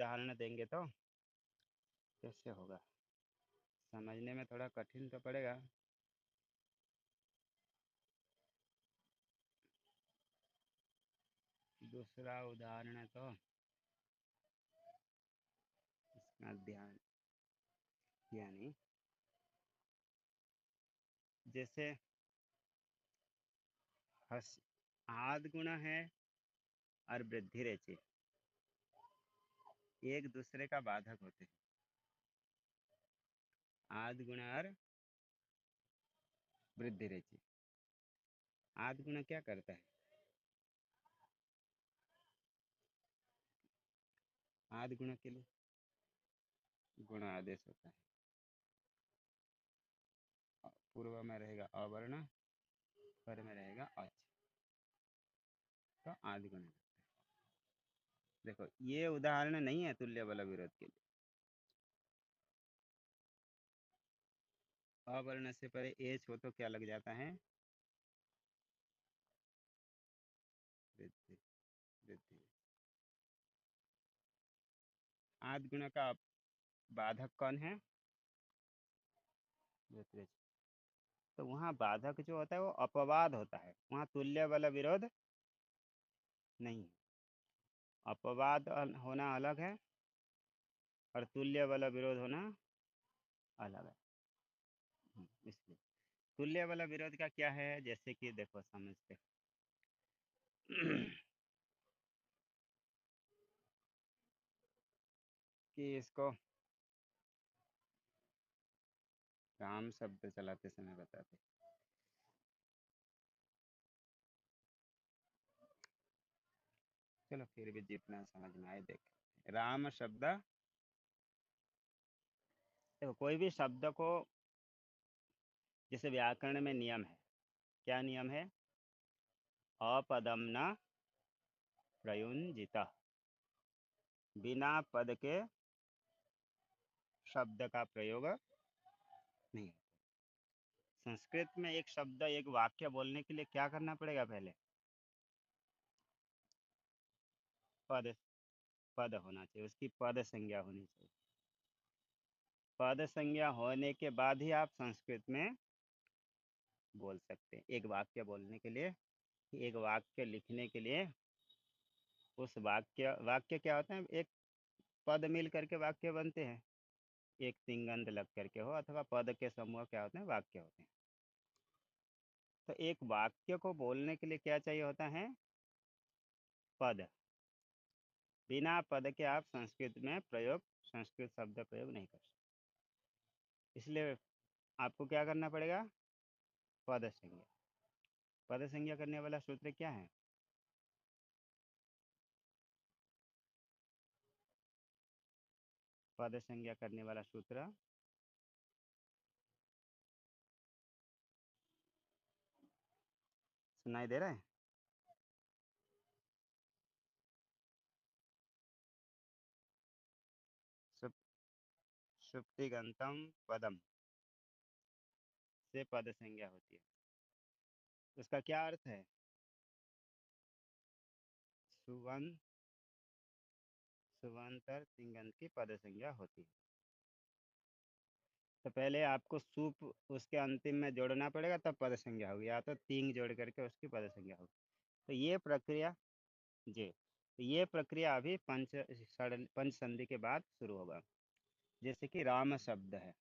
उदाहरण देंगे तो कैसे होगा, समझने में थोड़ा कठिन तो पड़ेगा। दूसरा उदाहरण है तो इसका ध्यान किया नहीं। जैसे हस आद गुण है और वृद्धि रेचि एक दूसरे का बाधक होते हैं। आद गुण और वृद्धि रेचि। आद गुण क्या करता है? आद गुण के लिए गुण आदेश होता है। पूर्व में रहेगा अवर्ण, पर में रहेगा अच, तो आद गुण। देखो ये उदाहरण नहीं है तुल्य बल विरोध के लिए। अवर्ण से परे एच हो तो क्या लग जाता है? वृद्धि। वृद्धि। आद गुण का बाधक कौन है? वृद्धि। तो वहाँ बाधक जो होता है वो अपवाद होता है, वहाँ तुल्य बल विरोध नहीं है। अपवाद होना अलग है और तुल्य बल विरोध होना अलग है। इसलिए तुल्य बल विरोध का क्या है, जैसे कि देखो समझते कि इसको राम शब्द चलाते समय बताते। चलो फिर भी जितना समझ में आए देख। राम शब्द, देखो कोई भी शब्द को, जैसे व्याकरण में नियम है, क्या नियम है? अपदम न प्रयुंजित, बिना पद के शब्द का प्रयोग नहीं। संस्कृत में एक शब्द एक वाक्य बोलने के लिए क्या करना पड़ेगा? पहले पद, पद होना चाहिए, उसकी पद संज्ञा होनी चाहिए। पद संज्ञा होने के बाद ही आप संस्कृत में बोल सकते हैं। एक वाक्य बोलने के लिए, एक वाक्य लिखने के लिए, उस वाक्य, वाक्य क्या होता है? एक पद मिल करके वाक्य बनते हैं, एक तिंगंत लग करके हो, अथवा पद के समूह क्या होते हैं? वाक्य होते हैं। तो एक वाक्य को बोलने के लिए क्या चाहिए होता है? पद। बिना पद के आप संस्कृत में प्रयोग, संस्कृत शब्द प्रयोग नहीं कर सकते। इसलिए आपको क्या करना पड़ेगा? पद संज्ञा। पद संज्ञा करने वाला सूत्र क्या है? पद संज्ञा करने वाला सूत्र सुनाई दे रहा है? सुप्तिगंतम पदम से पद संज्ञा होती है। उसका क्या अर्थ है? सुवन, सुवंतर तिंगंत की पद संज्ञा होती है। तो पहले आपको सूप उसके अंतिम में जोड़ना पड़ेगा, तब पद संज्ञा होगी, या तो तिंग जोड़ करके उसकी पद संज्ञा होगी। तो ये प्रक्रिया, जी, तो ये प्रक्रिया अभी पंच संधि के बाद शुरू होगा। जैसे कि राम शब्द है,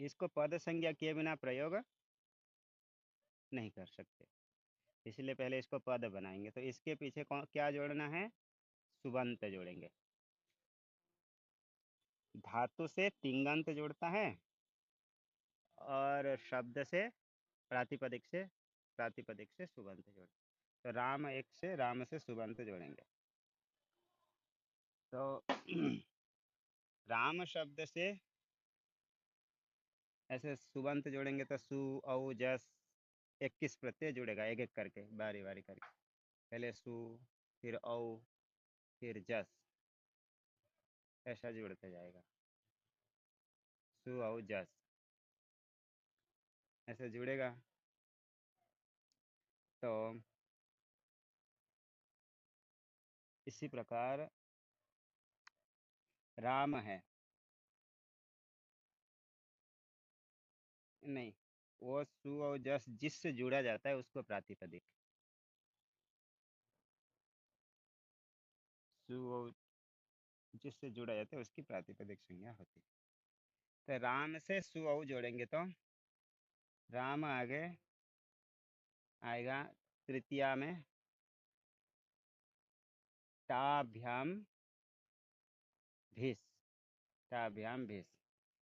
इसको पद संज्ञा किए बिना प्रयोग नहीं कर सकते, इसलिए पहले इसको पद बनाएंगे। तो इसके पीछे कौन क्या जोड़ना है? सुबंत जोड़ेंगे। धातु से तिंगंत जोड़ता है और शब्द से, प्रातिपदिक से सुबंत जोड़ते। तो राम एक से, राम से सुबंत जोड़ेंगे। तो राम शब्द से ऐसे सुबंत जोड़ेंगे तो सु, औ, जस, 21 प्रत्यय जुड़ेगा, एक एक करके, बारी बारी करके। पहले सु, फिर औ, फिर जस, ऐसा जुड़ते जाएगा। सु, औ, जस ऐसे जुड़ेगा। तो इसी प्रकार राम है। नहीं, वो सु और जस जिससे जुड़ा जाता है उसको प्रातिपदिक। सु और जिससे जुड़ा जाता है उसकी प्रातिपदिक संज्ञा होती है। तो राम से सु और जोड़ेंगे तो राम आगे आएगा तृतीया में टाभ्याम भिस। टाभ्याम भिस।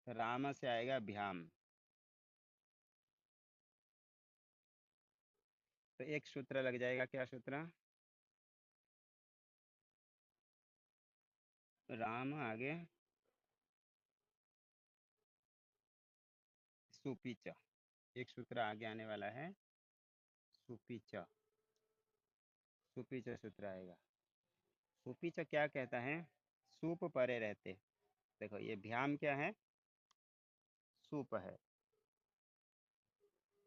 तो राम से आएगा भ्याम। तो एक सूत्र लग जाएगा, क्या सूत्र? राम आगे सुपीच। एक सूत्र आगे आने वाला है, सुपीच। सुपीच सूत्र आएगा। सुपीच क्या कहता है? सूप परे रहते। देखो ये भ्याम क्या है? सूप है।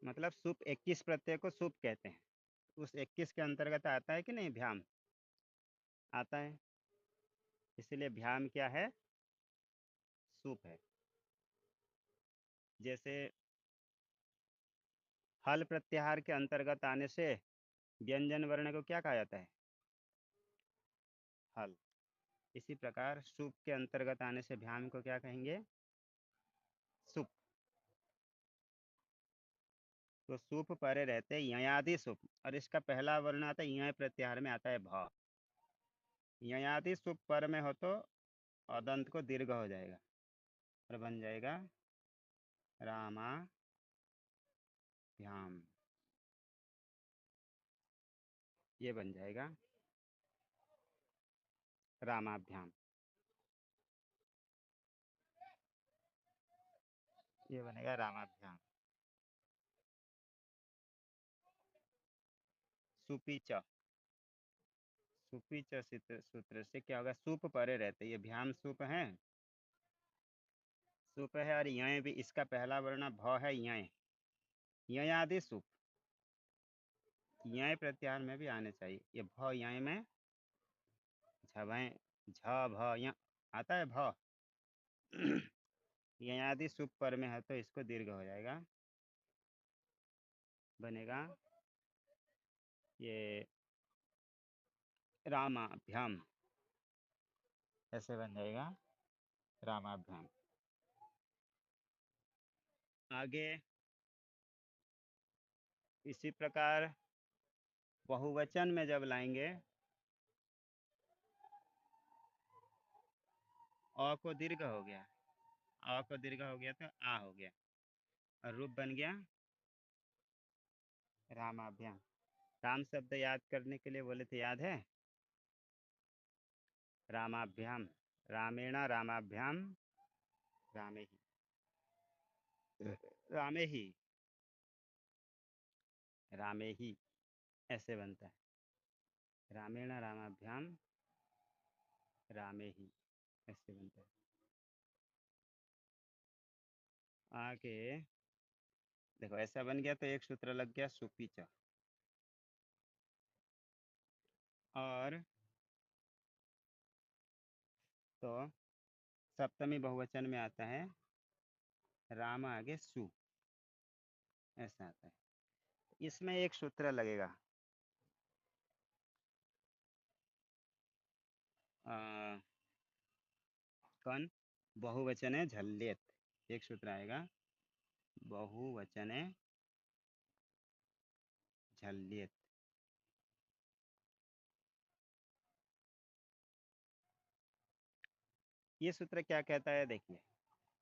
मतलब सूप 21 प्रत्यय को सूप कहते हैं। उस 21 के अंतर्गत आता है कि नहीं भ्याम? आता है। इसलिए भ्याम क्या है? सूप है। जैसे हल प्रत्याहार के अंतर्गत आने से व्यंजन वर्ण को क्या कहा जाता है? हल। इसी प्रकार सूप के अंतर्गत आने से भ्याम को क्या कहेंगे? सुप। तो सूप परे रहते ययादि सुप। और इसका पहला वर्ण आता है यय प्रत्याहार में आता है भ। ययादि सुप पर में हो तो अदंत को दीर्घ हो जाएगा और बन जाएगा रामाभ्याम। ये बन जाएगा रामाभ्याम। ये बनेगा रामाभ्याम। सुपीच। सुपीच सूत्र सूत्र से क्या होगा? सूप परे रहते, ये भ्याम सूप है। सूप है और यय भी, इसका पहला वर्ण भ है यय। ययादि सुप। यय प्रत्याहार में भी आने चाहिए। ये भ यय में झवें झ भ य आता है भ। ययादि सुप पर में है तो इसको दीर्घ हो जाएगा, बनेगा ये रामाभ्याम। ऐसे बन जाएगा रामाभ्याम। आगे इसी प्रकार बहुवचन में जब लाएंगे, अ को दीर्घ हो गया, अ को दीर्घ हो गया तो आ हो गया और रूप बन गया रामाभ्याम। राम शब्द याद करने के लिए बोले थे, याद है? रामाभ्याम। रामेण रामाभ्याम रामे ही। रामे ही। रामे ही ऐसे बनता है। रामेण रामाभ्याम रामे ही ऐसे बनता है। आगे देखो ऐसा बन गया तो एक सूत्र लग गया सुपीच। और तो सप्तमी बहुवचन में आता है राम आगे सु, ऐसा आता है। इसमें एक सूत्र लगेगा, आ, कौन? बहुवचने झल्लेत। एक सूत्र आएगा, बहुवचने झल्लेत। ये सूत्र क्या कहता है? देखिए,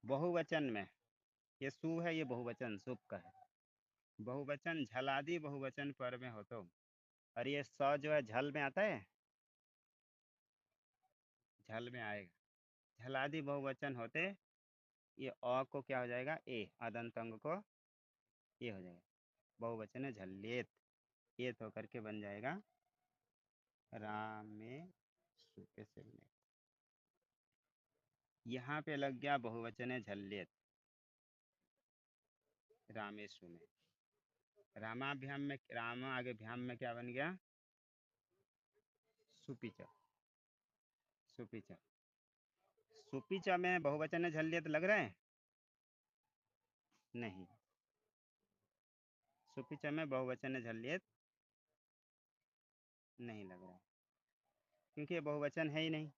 बहुवचन में ये सु है, ये बहुवचन सुप का है। बहुवचन झलादि बहुवचन पर में हो तो, और ये स जो है झल में आता है, झल में आएगा। झलादि बहुवचन होते ये अ को क्या हो जाएगा? ए। अदंत अंग को ये हो जाएगा। बहुवचन है झल्लेत, एत होकर के बन जाएगा रामे सु। कैसे बनेगा? यहाँ पे लग गया बहुवचन है झल्लेत रामेशु में। रामाभ्याम में राम आगे भ्याम में क्या बन गया? सुपीच। सुपीच। सुपीचा में बहुवचन झल्यत लग रहा है? नहीं, सुपीचा में बहुवचन झल्यत नहीं लग रहा है, क्योंकि ये बहुवचन है ही नहीं,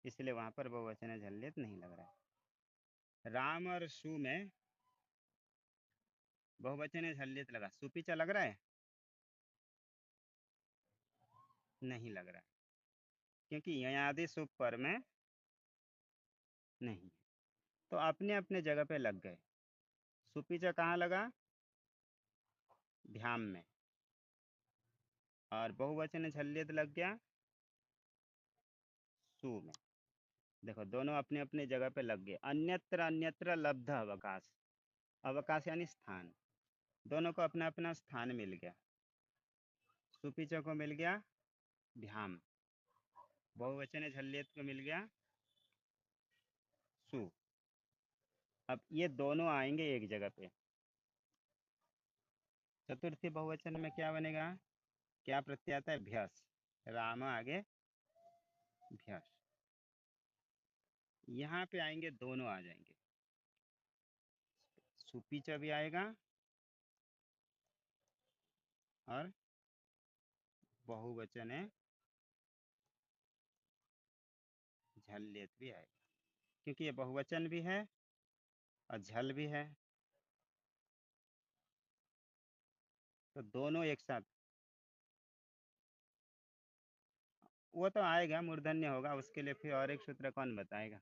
इसलिए वहाँ पर बहुवचन झल्यत नहीं लग रहा है। राम और सु में बहुवचन झल्यत लगा, सुपीचा लग रहा है? नहीं लग रहा है, क्योंकि ययादि सुप पर में नहीं, तो अपने अपने जगह पे लग गए। सुपीचा कहाँ लगा? भ्याम में, और बहुवचन झल्यत लग गया सु में। देखो दोनों अपने अपने जगह पे लग गए। अन्यत्र अन्यत्र लब्ध अवकाश, अवकाश यानी स्थान, दोनों को अपना अपना स्थान मिल गया। सुपीचा को मिल गया भ्याम, बहुवचन झल्यत को मिल गया सु। अब ये दोनों आएंगे एक जगह पे। चतुर्थी बहुवचन में क्या बनेगा? क्या प्रत्यय आता है? भ्यस। राम आगे भ्यस। यहाँ पे आएंगे, दोनों आ जाएंगे, सुपीचा भी आएगा और बहुवचन झल्यत भी आएगा, क्योंकि ये बहुवचन भी है और झल भी है, तो दोनों एक साथ। वो तो आएगा, मूर्धन्य होगा, उसके लिए फिर और एक सूत्र कौन बताएगा,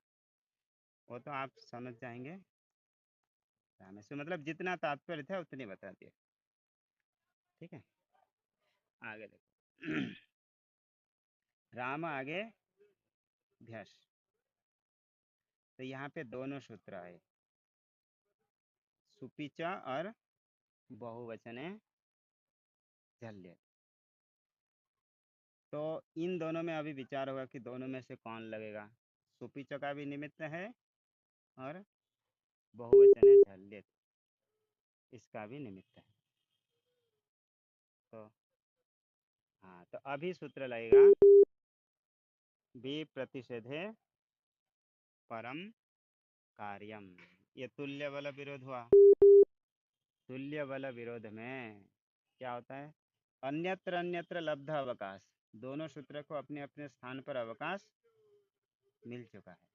वो तो आप समझ जाएंगे। रामेश्वर मतलब जितना तात्पर्य था उतने बता दिए, ठीक है। आगे देखो राम आगे भ्यस, तो यहाँ पे दोनों सूत्र आए, सुपीचा और बहुवचन झल्यत। तो इन दोनों में अभी विचार होगा कि दोनों में से कौन लगेगा। सुपीचा का भी निमित्त है और बहुवचन झल्यत इसका भी निमित्त है। तो हाँ, तो अभी सूत्र लगेगा विप्रतिषेधे परम कार्यम। ये तुल्य बल विरोध हुआ। तुल्य बल विरोध में क्या होता है? अन्यत्र अन्यत्र लब्ध अवकाश, दोनों सूत्र को अपने अपने स्थान पर अवकाश मिल चुका है।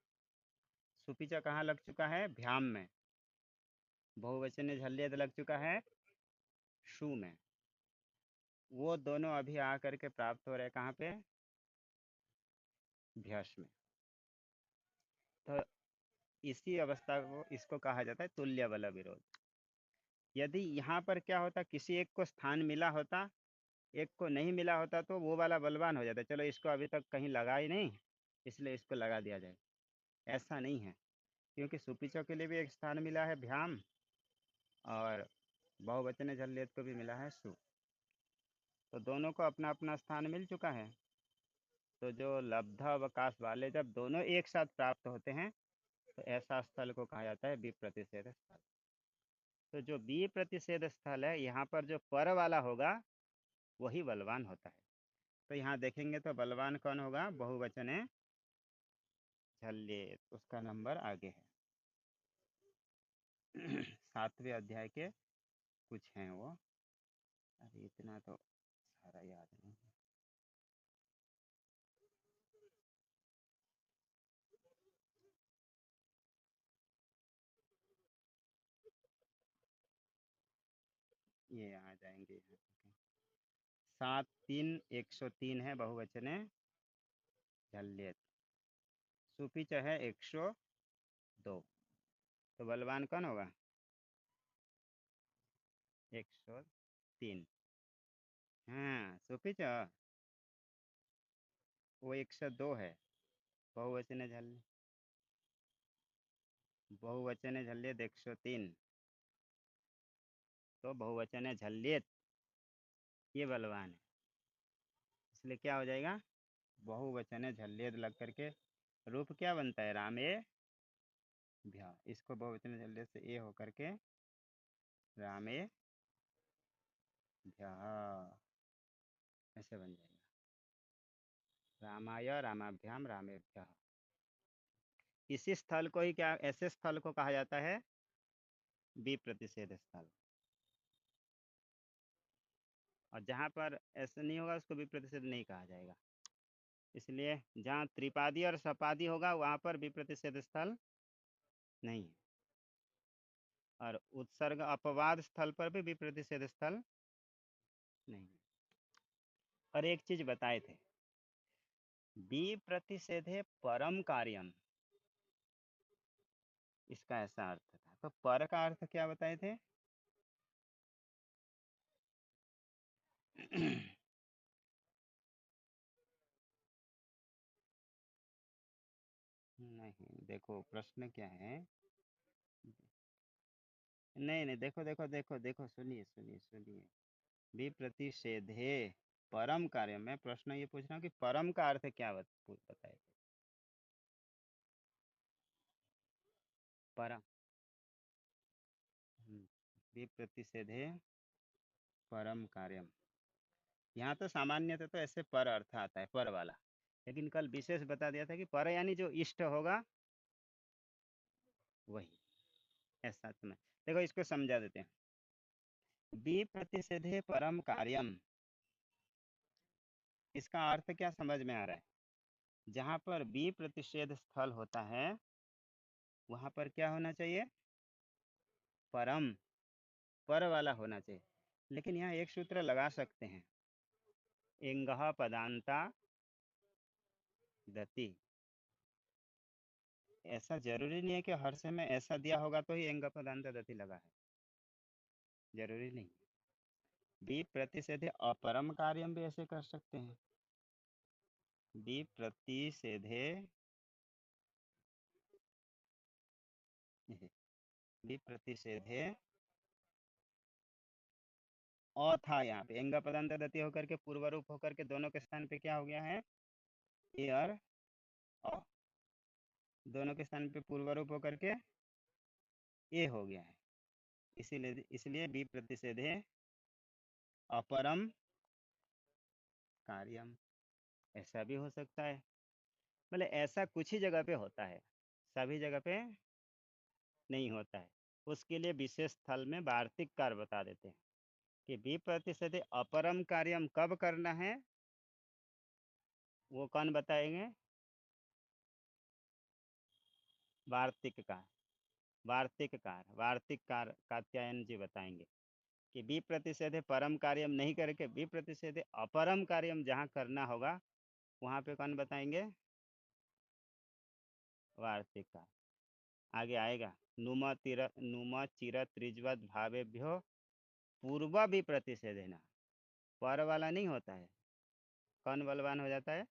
सुपीचा कहाँ लग चुका है? भ्याम में। बहुवचन झल्यत लग चुका है शु में। वो दोनों अभी आकर के प्राप्त हो रहे कहाँ पे? भ्यस में। तो इसी अवस्था को, इसको कहा जाता है तुल्य बल विरोध। यदि यहाँ पर क्या होता, किसी एक को स्थान मिला होता, एक को नहीं मिला होता, तो वो वाला बलवान हो जाता, चलो इसको अभी तक कहीं लगा ही नहीं, इसलिए इसको लगा दिया जाए। ऐसा नहीं है, क्योंकि सुपीचों के लिए भी एक स्थान मिला है भ्याम, और बहुवचन झल्यत को भी मिला है सु, तो दोनों को अपना अपना स्थान मिल चुका है। तो जो लब्ध अवकाश वाले जब दोनों एक साथ प्राप्त होते हैं, तो ऐसा स्थल को कहा जाता है विप्रतिषेध स्थल। तो जो विप्रतिषेध स्थल है, यहाँ पर जो पर वाला होगा वही बलवान होता है। तो यहाँ देखेंगे तो बलवान कौन होगा? बहुवचन झल्यत, उसका नंबर आगे है 7वें अध्याय के कुछ हैं वो, अभी इतना तो सारा याद नहीं है। ये आ जाएंगे यहाँ पे। 7 3 103 है बहुवचन झल्यत, सुपीच है 102, तो बलवान कौन होगा? 103। हाँ सुपीच वो 102 है। बहुवचन झल बहुवचन झल्यत 103, तो बहुवचन झल्यत ये बलवान है, इसलिए क्या हो जाएगा? बहुवचन झल्यत लग करके रूप क्या बनता है? रामे भ्या, इसको बहुवचन झल्यत से ए होकर के रामे भ्या ऐसे बन जाएगा, रामाय रामाभ्याम रामेभ्यः। इसी स्थल को ही क्या, ऐसे स्थल को कहा जाता है विप्रतिषेध स्थल। और जहाँ पर ऐसा नहीं होगा उसको विप्रतिषेध नहीं कहा जाएगा। इसलिए जहाँ त्रिपादी और सपादी होगा वहाँ पर विप्रतिषेध स्थल नहीं है, और उत्सर्ग अपवाद स्थल पर भी विप्रतिषेध स्थल नहीं है। और एक चीज बताए थे, विप्रतिषेधे परम कार्यम, इसका ऐसा अर्थ था। तो पर का अर्थ क्या बताए थे? नहीं, देखो प्रश्न क्या है। नहीं नहीं, देखो देखो देखो देखो, सुनिए सुनिए सुनिए। विप्रतिषेधे परम कार्य, मैं प्रश्न ये पूछ रहा हूँ कि परम का अर्थ क्या बताए थे? परम। विप्रतिषेधे परम कार्यम, यहाँ तो सामान्यतः तो ऐसे पर अर्थ आता है, पर वाला। लेकिन कल विशेष बता दिया था कि पर यानी जो इष्ट होगा वही, ऐसा समझ। देखो इसको समझा देते हैं। विप्रतिषेधे परम कार्यम, इसका अर्थ क्या समझ में आ रहा है? जहाँ पर विप्रतिषेध स्थल होता है वहाँ पर क्या होना चाहिए? परम, पर वाला होना चाहिए। लेकिन यहाँ एक सूत्र लगा सकते हैं, एंगह पदांता दति। ऐसा जरूरी नहीं है कि हर समय ऐसा दिया होगा तो ही एंग पदांता दति लगा है, जरूरी नहीं। विप्रतिषेधे अपरम कार्यम भी ऐसे कर सकते हैं। विप्रतिषेधे, विप्रतिषेधे अ था यहाँ पे, एंग पदांत दति होकर के पूर्व रूप होकर के दोनों के स्थान पे क्या हो गया है? ए और अ, दोनों के स्थान पे पूर्व रूप होकर के ए हो गया है। इसीलिए इसलिए विप्रतिषेधे अपरम कार्यम, ऐसा भी हो सकता है। मतलब ऐसा कुछ ही जगह पे होता है, सभी जगह पे नहीं होता है। उसके लिए विशेष स्थल में वार्तिक कार्य बता देते हैं कि विप्रतिषेधे अपरम कार्यम कब करना है, वो कौन बताएंगे? वार्तिक कार, वार्तिक कार, वार्तिक कार कात्यायन जी बताएंगे कि विप्रतिषेधे परम कार्यम नहीं करके विप्रतिषेधे अपरम कार्यम जहाँ करना होगा वहाँ पे कौन बताएंगे? वार्तिक कार। आगे आएगा, नुम चिर त्रिज्वत भावेभ्यो पूर्व विप्रतिषेधेना, पर वाला नहीं होता है, कौन बलवान हो जाता है?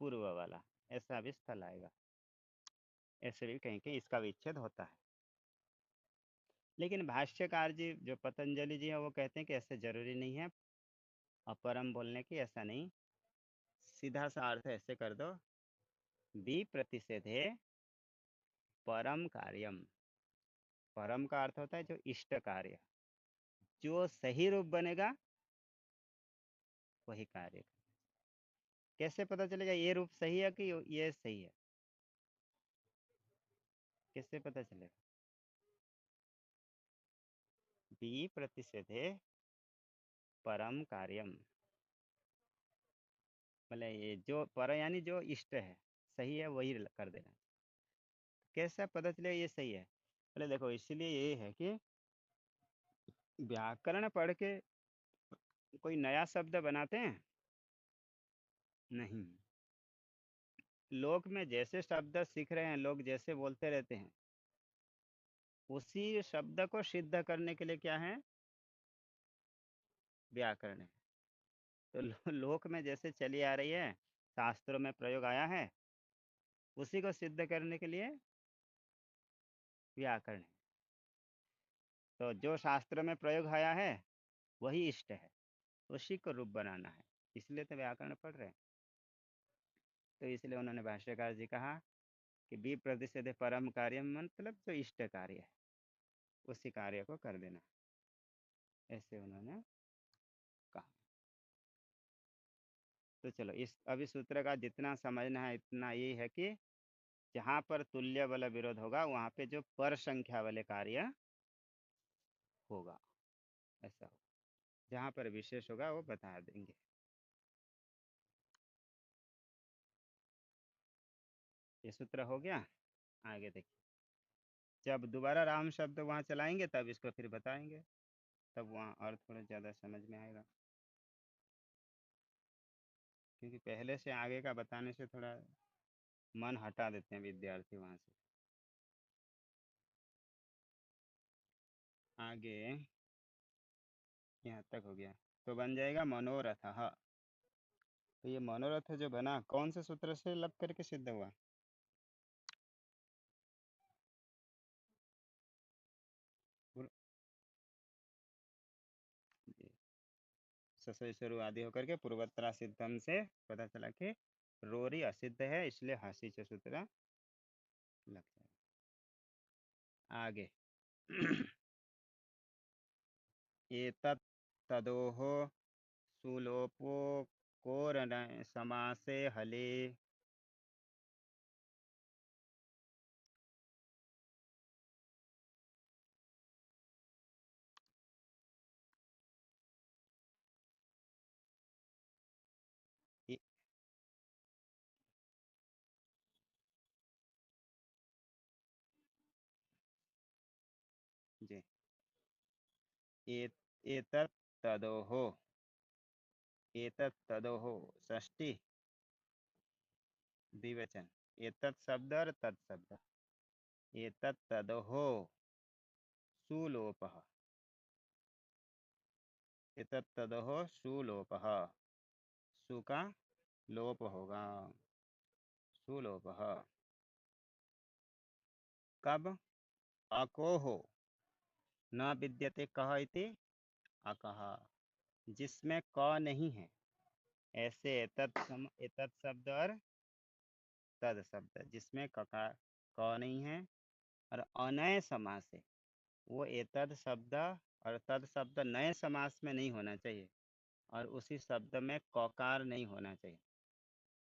पूर्व वाला। ऐसा भी स्थल आएगा, ऐसे भी कहीं कहीं इसका विच्छेद होता है। लेकिन भाष्यकार जी जो पतंजलि जी है वो कहते हैं कि ऐसे जरूरी नहीं है अपरम बोलने की, ऐसा नहीं, सीधा सा अर्थ ऐसे कर दो, विप्रतिषेधे परम कार्यम। परम का अर्थ होता है जो इष्ट कार्य, जो सही रूप बनेगा वही कार्य। कैसे पता चलेगा ये रूप सही है कि ये सही है? कैसे पता चलेगा? विप्रतिषेधे परम कार्यम, मतलब ये जो पर यानी जो इष्ट है, सही है, वही कर देना। कैसा पता चलेगा ये सही है? पहले देखो, इसलिए ये है कि व्याकरण पढ़ के कोई नया शब्द बनाते हैं नहीं। लोक में जैसे शब्द सीख रहे हैं, लोग जैसे बोलते रहते हैं, उसी शब्द को सिद्ध करने के लिए क्या है? व्याकरण है। तो लोक में जैसे चली आ रही है, शास्त्रों में प्रयोग आया है, उसी को सिद्ध करने के लिए व्याकरण है। तो जो शास्त्र में प्रयोग आया है वही इष्ट है, उसी को रूप बनाना है, इसलिए तो व्याकरण पढ़ रहे हैं। तो इसलिए उन्होंने भाष्यकार जी कहा कि बी प्रतिषेध परम कार्य, मतलब जो इष्ट कार्य है उसी कार्य को कर देना, ऐसे उन्होंने कहा। तो चलो इस अभी सूत्र का जितना समझना है इतना ये है कि जहाँ पर तुल्य वाला विरोध होगा वहाँ पे जो पर संख्या वाले कार्य होगा, ऐसा होगा। जहाँ पर विशेष होगा वो बता देंगे। ये सूत्र हो गया। आगे देखिए, जब दोबारा राम शब्द वहाँ चलाएंगे तब इसको फिर बताएंगे, तब वहाँ और थोड़ा ज़्यादा समझ में आएगा, क्योंकि पहले से आगे का बताने से थोड़ा मन हटा देते हैं विद्यार्थी वहाँ से। आगे यहाँ तक हो गया, तो बन जाएगा मनोरथ। हाँ, तो ये मनोरथ जो बना कौन से सूत्र से लग करके सिद्ध हुआ? पूर्व- जी, ससुर शुरू आदि होकर के पूर्वोत्तरा सिद्धम से पता चला कि रोरी असिद्ध है, इसलिए हसी से सूत्र लग जाएगा। आगे एतत् तदोः सुलोपो कोरन समासे हले। ए- जी, एतत् तदोः, एतत् तदोः षष्ठी द्विवचन, एतत् शब्द और तत् शब्द, एतत् तदोः सुलोपः, एतत् तदोः सुलोपः, सु का लोप होगा, सुलोपः। कब? अकोह न विद्यते कह इति अकह, जिसमें क नहीं है, ऐसे एतत् शब्द और तद शब्द जिसमें ककार क नहीं है और अनय समास है, वो एतद शब्द और तद शब्द नए समास में नहीं होना चाहिए और उसी शब्द में ककार नहीं होना चाहिए।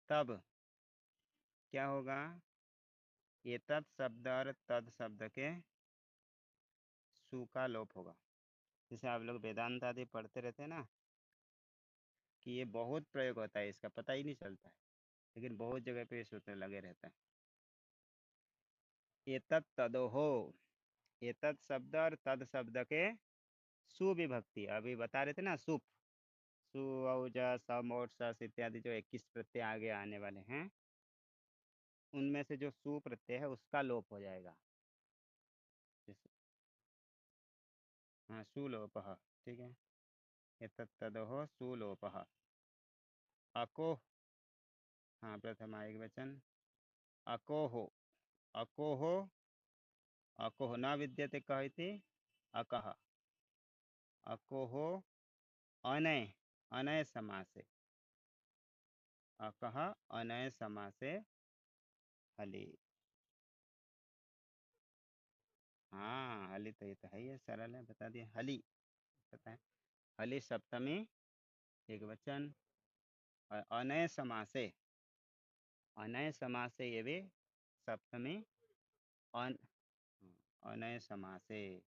तब क्या होगा? एतद शब्द और तद शब्द के सु का लोप होगा। जैसे आप लोग वेदांत आदि पढ़ते रहते हैं ना, कि ये बहुत प्रयोग होता है, इसका पता ही नहीं चलता है, लेकिन बहुत जगह पे ये सूत्र लगे रहता है। एतत् तदोहो, एतत् शब्द और तद शब्द के सुविभक्ति, अभी बता रहे थे ना, सुप, सु औज सम और सस इत्यादि जो 21 प्रत्यय आगे आने वाले हैं, उनमें से जो सु प्रत्यय है उसका लोप हो जाएगा। जैसे हाँ, सुलोपः, ठीक है, एतत् तदोहो सुलोपः। अको, हाँ प्रथमा एक वचन, अकोहो, अकोहो, अकोह न विद्यते कह इति अकः, अकोहो अनय, अनय समासे, अकः अनय समासे हलि। हाँ, हलि तो ये तो है, ये सरल है, बता दिया, हलि पता है। हलि सप्तमी एक वचन और अनय समासे, अनय समासे ये भी सप्तमी, अन अनय समासे।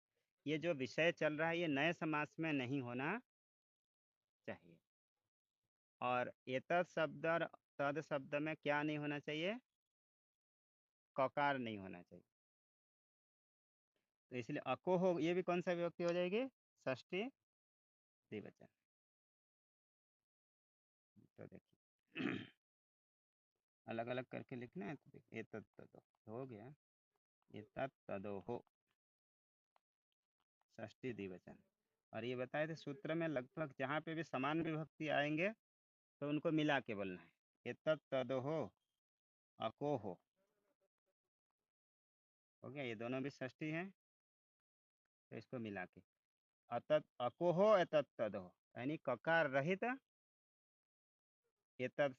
ये जो विषय चल रहा है ये नए समास में नहीं होना चाहिए, और एतत् शब्द और तद शब्द में क्या नहीं होना चाहिए? ककार नहीं होना चाहिए। तो इसलिए अको हो, ये भी कौन सा विभक्ति हो जाएगी? षष्ठी द्विवचन। तो देखिए अलग अलग करके लिखना है, तो देखिए एतत् तदो हो गया, एतत् तदो हो षष्ठी द्विवचन। और ये बताए थे सूत्र में लगभग जहाँ पे भी समान विभक्ति आएंगे तो उनको मिला के बोलना है, एतत् तदो अको हो गया, ये दोनों भी षष्ठी हैं, तो इसको मिला के अतत अकोहो एतत् तदो, यानी ककार रहित एतत्,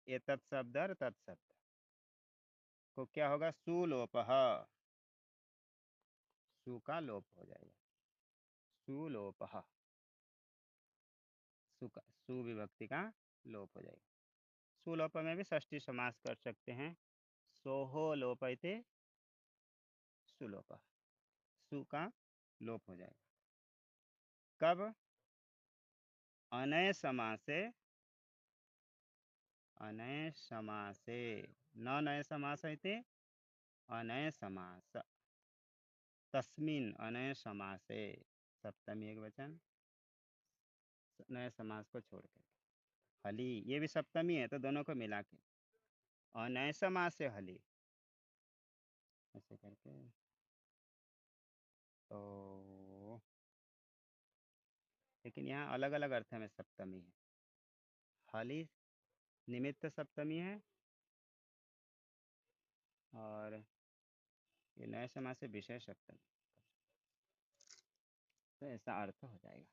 एतत् शब्द और तत् शब्द को क्या होगा? सुलोपः, सु का लोप हो जाएगा, सुलोपः, सु विभक्ति का लोप हो जाएगा। सुलोप में भी षष्ठी समास कर सकते हैं, सोहो लोपयते सुलोप, सु का लोप हो जाएगा। कब? अनय समासे, अनय समासे, न नय समास इति अनय समास, तस्मिन् अनय समासे, सप्तमी एक वचन नए समास को छोड़कर, हली ये भी सप्तमी है तो दोनों को मिला के अनय समास से हली ऐसे करके। तो लेकिन यहाँ अलग अलग अर्थ में सप्तमी है। हली निमित्त सप्तमी है और ये नए समास से विषय सप्तमी, तो ऐसा अर्थ हो जाएगा।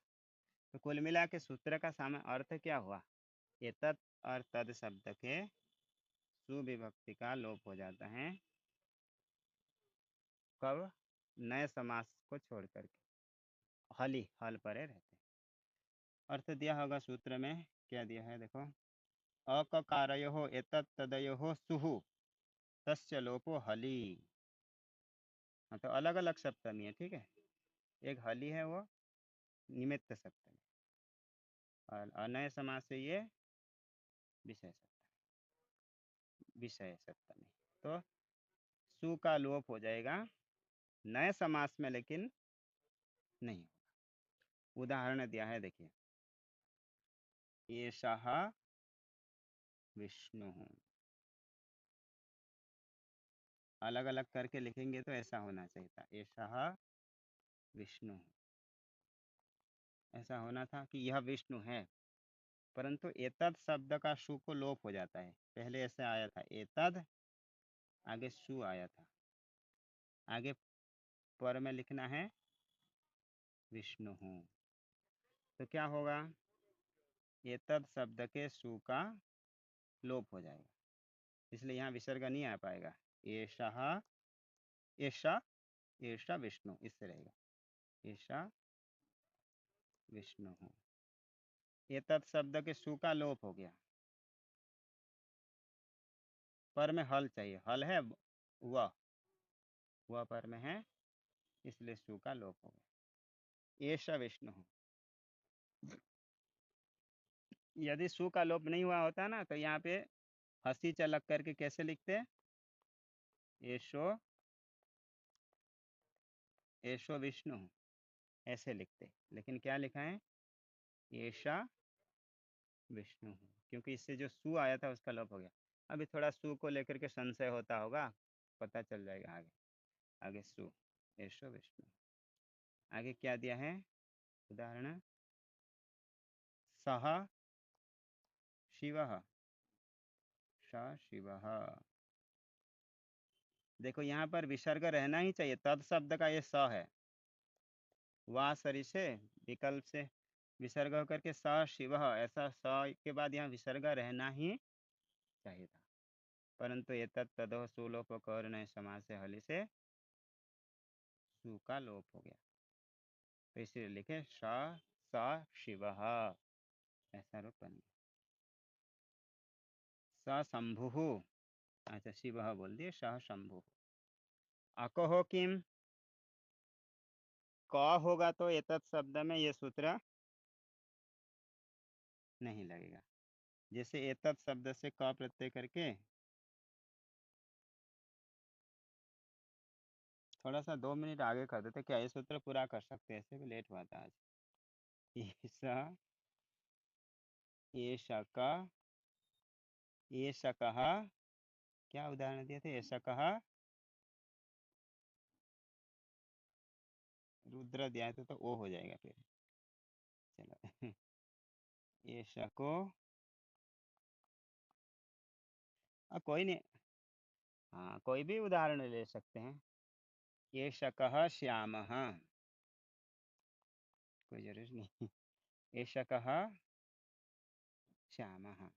तो कुल मिला के सूत्र का सामान्य अर्थ क्या हुआ? एतत् और तद शब्द के सुविभक्ति का लोप हो जाता है। कब? नए समास को छोड़ करके, हली हल परे रहते। अर्थ दिया होगा सूत्र में, क्या दिया है देखो, अककारयो एतत् तदयो सुहु तस्य लोपो हली। हाँ तो अलग अलग सप्तमी है, ठीक है। एक हली है वो निमित्त सप्तमी, और अनय समास से ये विषय सप्तमी, विषय सप्तमी। तो सु का लोप हो जाएगा नए समास में, लेकिन नहीं होगा। उदाहरण दिया है देखिए, एषः विष्णु, अलग अलग करके लिखेंगे तो ऐसा होना चाहिए था, एषः विष्णु, ऐसा होना था कि यह विष्णु है। परंतु एतद शब्द का सु को लोप हो जाता है। पहले ऐसे आया था एतद, आगे सु आया था, आगे पर में लिखना है विष्णु हूँ। तो क्या होगा? एतद शब्द के सु का लोप हो जाएगा, इसलिए यहाँ विसर्ग नहीं आ पाएगा। एषः, एषा, एषा विष्णु इससे रहेगा, एषा विष्णु हूँ। एतद शब्द के सु का लोप हो गया, पर में हल चाहिए, हल है वह पर में है, इसलिए सु का लोप हो गया। एषा विष्णु हूँ। यदि सु का लोप नहीं हुआ होता ना, तो यहाँ पे हंसी चलक करके कैसे लिखते? एशो, एशो विष्णु ऐसे लिखते, लेकिन क्या लिखा है? एषा विष्णु, क्योंकि इससे जो सु आया था उसका लोप हो गया। अभी थोड़ा सु को लेकर के संशय होता होगा, पता चल जाएगा आगे। आगे सु, एशो विष्णु। आगे क्या दिया है उदाहरण? सह शिवः, स शिवः। देखो यहाँ पर विसर्ग रहना ही चाहिए, तद शब्द का ये स है, वा सरी से विकल्प से विसर्ग होकर के स शिवः, ऐसा स के बाद यहाँ विसर्ग रहना ही चाहिए था। परंतु ये तदो सुलोप कर नए समास से हली से सु का लोप हो गया, तो इसलिए लिखे स शिवः, ऐसा रूप बन गया। स शंभु, अच्छा शिवः बोल दिए, स शंभु। अको किम, क होगा तो एतत् शब्द में ये सूत्र नहीं लगेगा। जैसे एतत् शब्द से क प्रत्यय करके, थोड़ा सा 2 मिनट आगे कर देते, क्या ये सूत्र पूरा कर सकते? ऐसे भी लेट हुआ था आज। ईसा, एशक, एशकः, क्या उदाहरण दिए थे? एशकः, रुद्र दिया तो ओ हो जाएगा फिर, चलो। एशको, कोई नहीं, हाँ कोई भी उदाहरण ले सकते हैं। एशकः श्यामः, कोई जरूरी नहीं। एशकः श्यामः,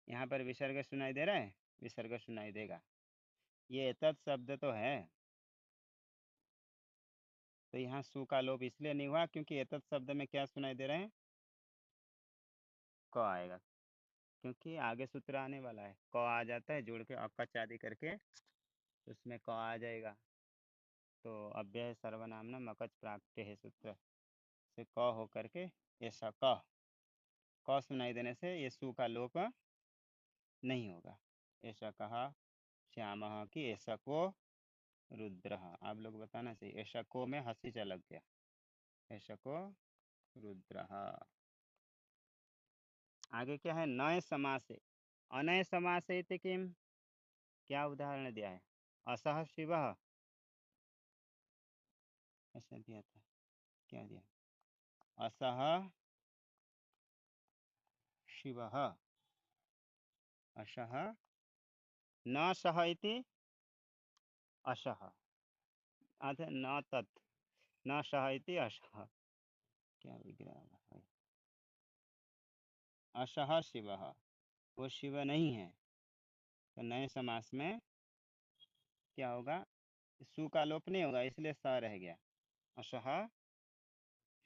यहाँ पर विसर्ग सुनाई दे रहा है, विसर्ग सुनाई देगा। ये एतत् शब्द तो है, तो यहाँ सु का लोप इसलिए नहीं हुआ क्योंकि एतत् शब्द में क्या सुनाई दे रहे हैं? क आएगा, क्योंकि आगे सूत्र आने वाला है, क आ जाता है जोड़ के अकच आदि करके, उसमें क आ जाएगा। तो अव्यय सर्वनामना अकच प्राप्त है सूत्र से क हो करके ऐसा क सुनाई देने से ये सु का लोप नहीं होगा। ऐसा कहा श्याम कि ऐसा को रुद्र। आप लोग बताना चाहिए, ऐसा को में हंसी चलक गया, ऐसा को रुद्र। आगे क्या है, नए समास है। अनय समास है तो किम, क्या उदाहरण दिया है, असह शिव ऐसा दिया था, क्या दिया, असह शिव, अशः न सह इति अशः, अथ न तत् न सह इति अशः, क्या विग्रह है, अशः शिव, वो शिव नहीं है। तो नए समास में क्या होगा, सु का लोप नहीं होगा, इसलिए स रह गया, अशः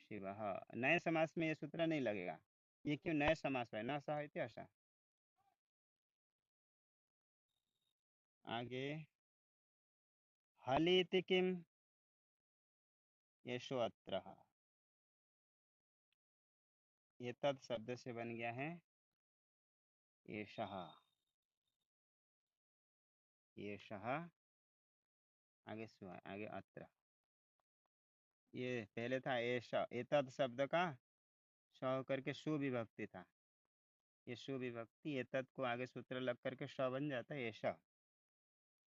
शिव। नए समास में ये सूत्र नहीं लगेगा। ये क्यों नए समास है, न सह इति अशः। आगे हलि इति किम, यशो अत्र, ये तद शब्द से बन गया है एषः, एषः आगे सु है, आगे अत्र। ये पहले था एष, एतद शब्द का स करके सु विभक्ति था, ये सु विभक्ति एतद को आगे सूत्र लग करके स बन जाता है एष।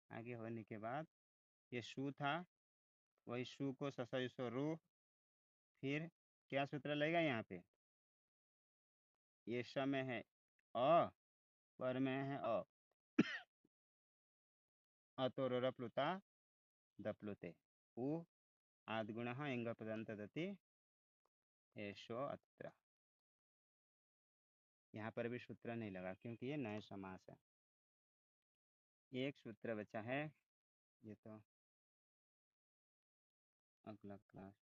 आगे होने के बाद ये सु था, वही सु को ससो रू, फिर क्या सूत्र लगेगा यहाँ पे, ये श में है अ, पर में है अतोर प्लुता दप्लुते उ आद्गुण इंग पदंत दति एषो अत्र। यहाँ पर भी सूत्र नहीं लगा क्योंकि ये नए समास है। एक सूत्र बचा है, ये तो अगला क्लास